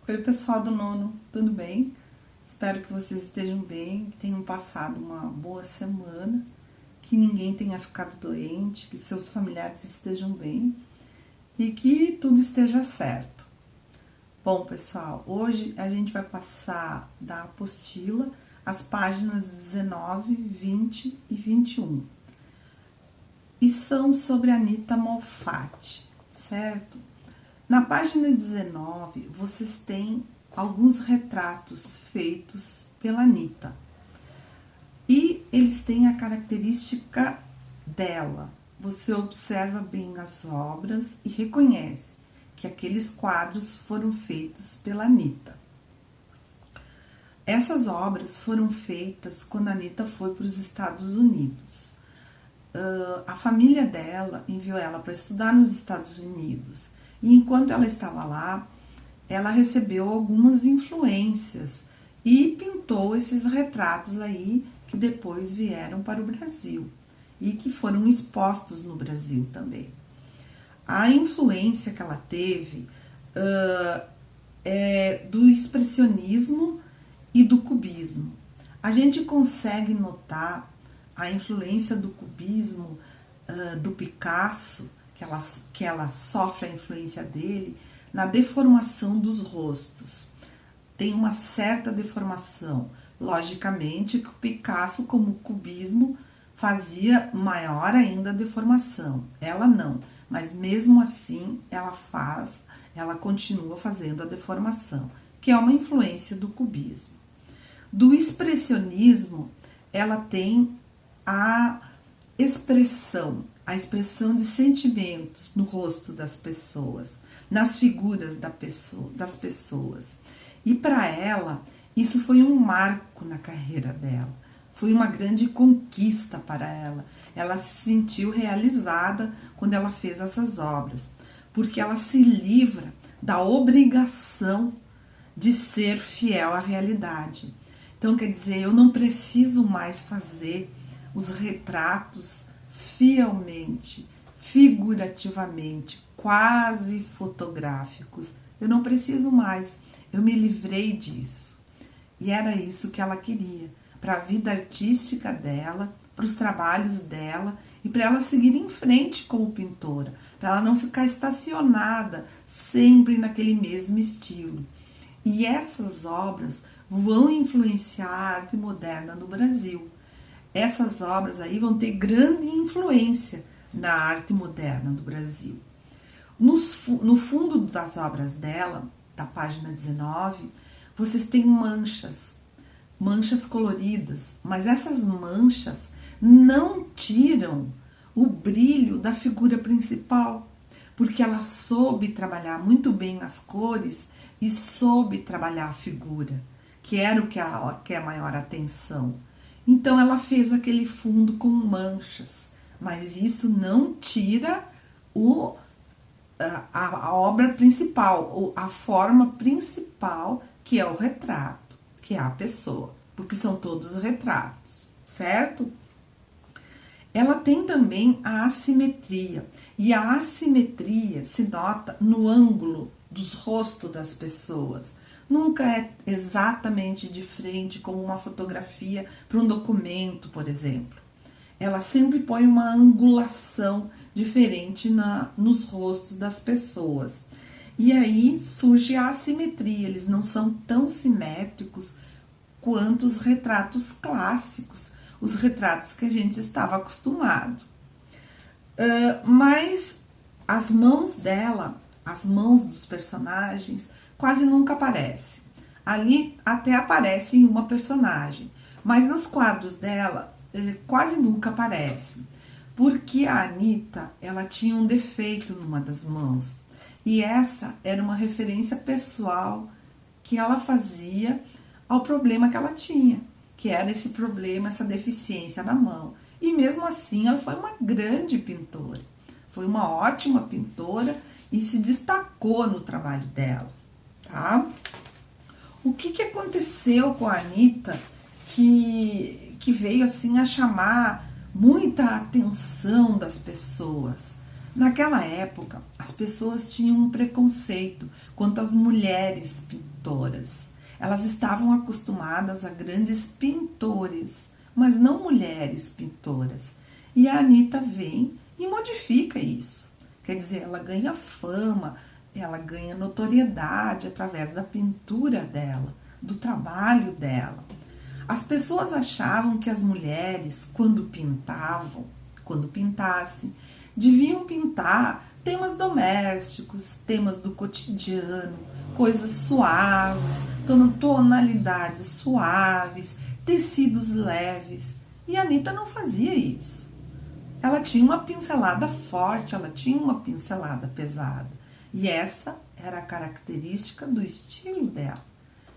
Oi, pessoal do nono, tudo bem? Espero que vocês estejam bem, que tenham passado uma boa semana, que ninguém tenha ficado doente, que seus familiares estejam bem e que tudo esteja certo. Bom, pessoal, hoje a gente vai passar da apostila as páginas 19, 20 e 21. E são sobre Anita Moffat, certo? Na página 19, vocês têm alguns retratos feitos pela Anita. E eles têm a característica dela. Você observa bem as obras e reconhece que aqueles quadros foram feitos pela Anita. Essas obras foram feitas quando a Anita foi para os Estados Unidos. A família dela enviou ela para estudar nos Estados Unidos. E enquanto ela estava lá, ela recebeu algumas influências e pintou esses retratos aí que depois vieram para o Brasil e que foram expostos no Brasil também. A influência que ela teve é do expressionismo e do cubismo. A gente consegue notar a influência do cubismo, do Picasso, que ela sofre a influência dele na deformação dos rostos. Tem uma certa deformação. Logicamente que o Picasso, como o cubismo, fazia maior ainda a deformação. Ela não, mas mesmo assim ela continua fazendo a deformação, que é uma influência do cubismo. Do expressionismo, ela tem a expressão de sentimentos no rosto das pessoas, nas figuras das pessoas. E para ela, isso foi um marco na carreira dela, foi uma grande conquista para ela. Ela se sentiu realizada quando ela fez essas obras, porque ela se livra da obrigação de ser fiel à realidade. Então, quer dizer, eu não preciso mais fazer os retratos fielmente, figurativamente, quase fotográficos. Eu não preciso mais, eu me livrei disso. E era isso que ela queria, para a vida artística dela, para os trabalhos dela e para ela seguir em frente como pintora, para ela não ficar estacionada sempre naquele mesmo estilo. E essas obras vão influenciar a arte moderna no Brasil. Essas obras aí vão ter grande influência na arte moderna do Brasil. No fundo das obras dela, da página 19, vocês têm manchas coloridas, mas essas manchas não tiram o brilho da figura principal, porque ela soube trabalhar muito bem as cores e soube trabalhar a figura, que era o que ela quer maior atenção. Então ela fez aquele fundo com manchas, mas isso não tira a obra principal, a forma principal, que é o retrato, que é a pessoa, porque são todos retratos, certo? Ela tem também a assimetria, e a assimetria se nota no ângulo dos rostos das pessoas. Nunca é exatamente de frente, como uma fotografia para um documento, por exemplo. Ela sempre põe uma angulação diferente nos rostos das pessoas. E aí surge a assimetria, eles não são tão simétricos quanto os retratos clássicos, os retratos que a gente estava acostumado. Mas as mãos dela, as mãos dos personagens, quase nunca aparece. Ali até aparece em uma personagem, mas nos quadros dela quase nunca aparece, porque a Anita, ela tinha um defeito numa das mãos, e essa era uma referência pessoal que ela fazia ao problema que ela tinha, que era esse problema, essa deficiência na mão. E mesmo assim ela foi uma grande pintora, foi uma ótima pintora e se destacou no trabalho dela. Tá? O que aconteceu com a Anita que veio assim a chamar muita atenção das pessoas? Naquela época, as pessoas tinham um preconceito quanto às mulheres pintoras. Elas estavam acostumadas a grandes pintores, mas não mulheres pintoras. E a Anitta vem e modifica isso. Quer dizer, ela ganha fama, ela ganha notoriedade através da pintura dela, do trabalho dela. As pessoas achavam que as mulheres, quando pintassem, deviam pintar temas domésticos, temas do cotidiano, coisas suaves, tonalidades suaves, tecidos leves. E a Anitta não fazia isso. Ela tinha uma pincelada forte, ela tinha uma pincelada pesada. E essa era a característica do estilo dela.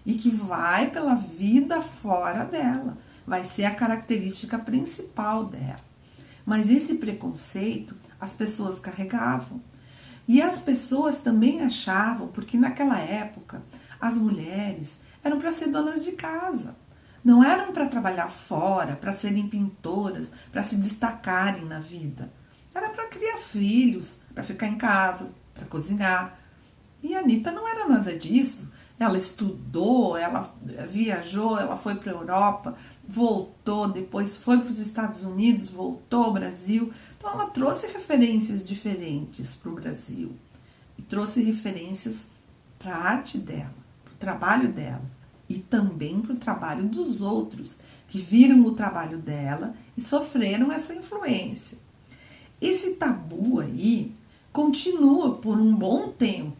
E que vai pela vida fora dela. Vai ser a característica principal dela. Mas esse preconceito as pessoas carregavam. E as pessoas também achavam, porque naquela época as mulheres eram para ser donas de casa. Não eram para trabalhar fora, para serem pintoras, para se destacarem na vida. Era para criar filhos, para ficar em casa, para cozinhar. E a Anitta não era nada disso. Ela estudou, ela viajou, ela foi para a Europa, voltou, depois foi para os Estados Unidos, voltou ao Brasil. Então ela trouxe referências diferentes para o Brasil. E trouxe referências para a arte dela, para o trabalho dela. E também para o trabalho dos outros, que viram o trabalho dela e sofreram essa influência. Esse tabu aí continua por um bom tempo.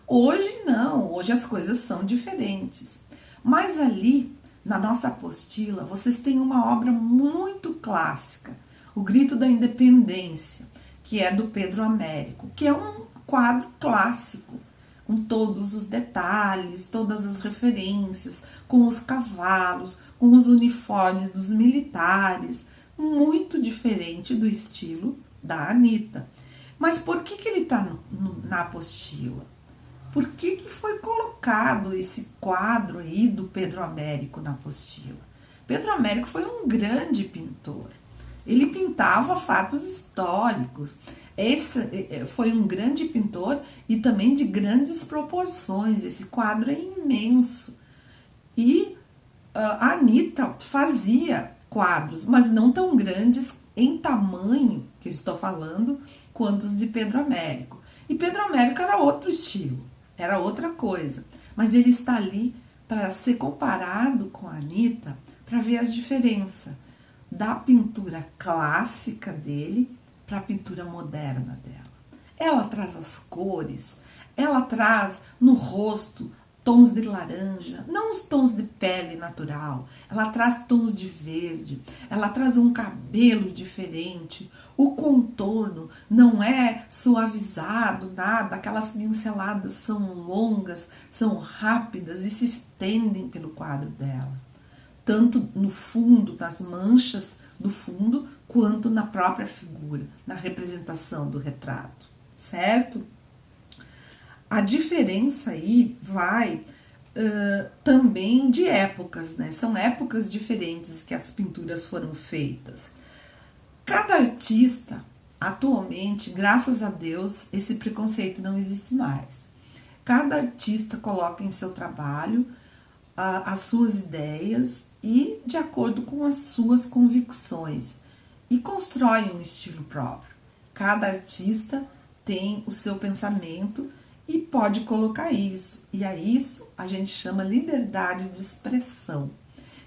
Hoje não, hoje as coisas são diferentes. Mas ali, na nossa apostila, vocês têm uma obra muito clássica, O Grito da Independência, que é do Pedro Américo, que é um quadro clássico, com todos os detalhes, todas as referências, com os cavalos, com os uniformes dos militares, muito diferente do estilo da Anitta. Mas por que ele está na apostila? Por que foi colocado esse quadro aí do Pedro Américo na apostila? Pedro Américo foi um grande pintor. Ele pintava fatos históricos. Esse foi um grande pintor e também de grandes proporções. Esse quadro é imenso. E a Anitta fazia quadros, mas não tão grandes em tamanho, que eu estou falando, quanto os de Pedro Américo. E Pedro Américo era outro estilo, era outra coisa. Mas ele está ali para ser comparado com a Anitta, para ver a diferença da pintura clássica dele para a pintura moderna dela. Ela traz as cores, ela traz no rosto tons de laranja, não os tons de pele natural, ela traz tons de verde, ela traz um cabelo diferente, o contorno não é suavizado, nada, aquelas pinceladas são longas, são rápidas e se estendem pelo quadro dela. Tanto no fundo, nas manchas do fundo, quanto na própria figura, na representação do retrato, certo? A diferença aí vai também de épocas, né? São épocas diferentes que as pinturas foram feitas. Cada artista, atualmente, graças a Deus, esse preconceito não existe mais. Cada artista coloca em seu trabalho as suas ideias e de acordo com as suas convicções e constrói um estilo próprio. Cada artista tem o seu pensamento e pode colocar isso. E a isso a gente chama liberdade de expressão.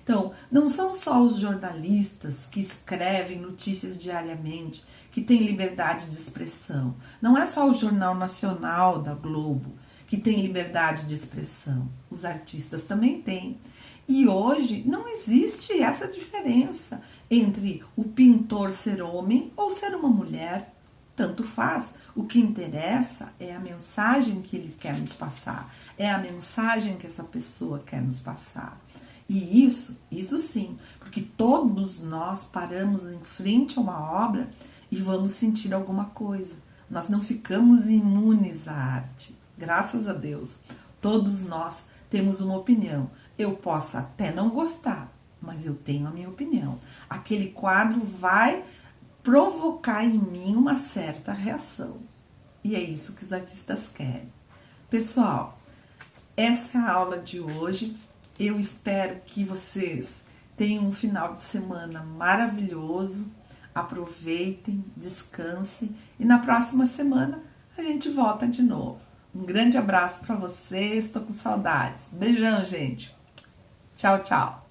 Então, não são só os jornalistas que escrevem notícias diariamente que têm liberdade de expressão. Não é só o Jornal Nacional da Globo que tem liberdade de expressão. Os artistas também têm. E hoje não existe essa diferença entre o pintor ser homem ou ser uma mulher. Tanto faz. O que interessa é a mensagem que ele quer nos passar. É a mensagem que essa pessoa quer nos passar. E isso sim, porque todos nós paramos em frente a uma obra e vamos sentir alguma coisa. Nós não ficamos imunes à arte. Graças a Deus, todos nós temos uma opinião. Eu posso até não gostar, mas eu tenho a minha opinião. Aquele quadro vai provocar em mim uma certa reação. E é isso que os artistas querem. Pessoal, essa é a aula de hoje. Eu espero que vocês tenham um final de semana maravilhoso. Aproveitem, descansem e na próxima semana a gente volta de novo. Um grande abraço para vocês, estou com saudades. Beijão, gente. Tchau, tchau.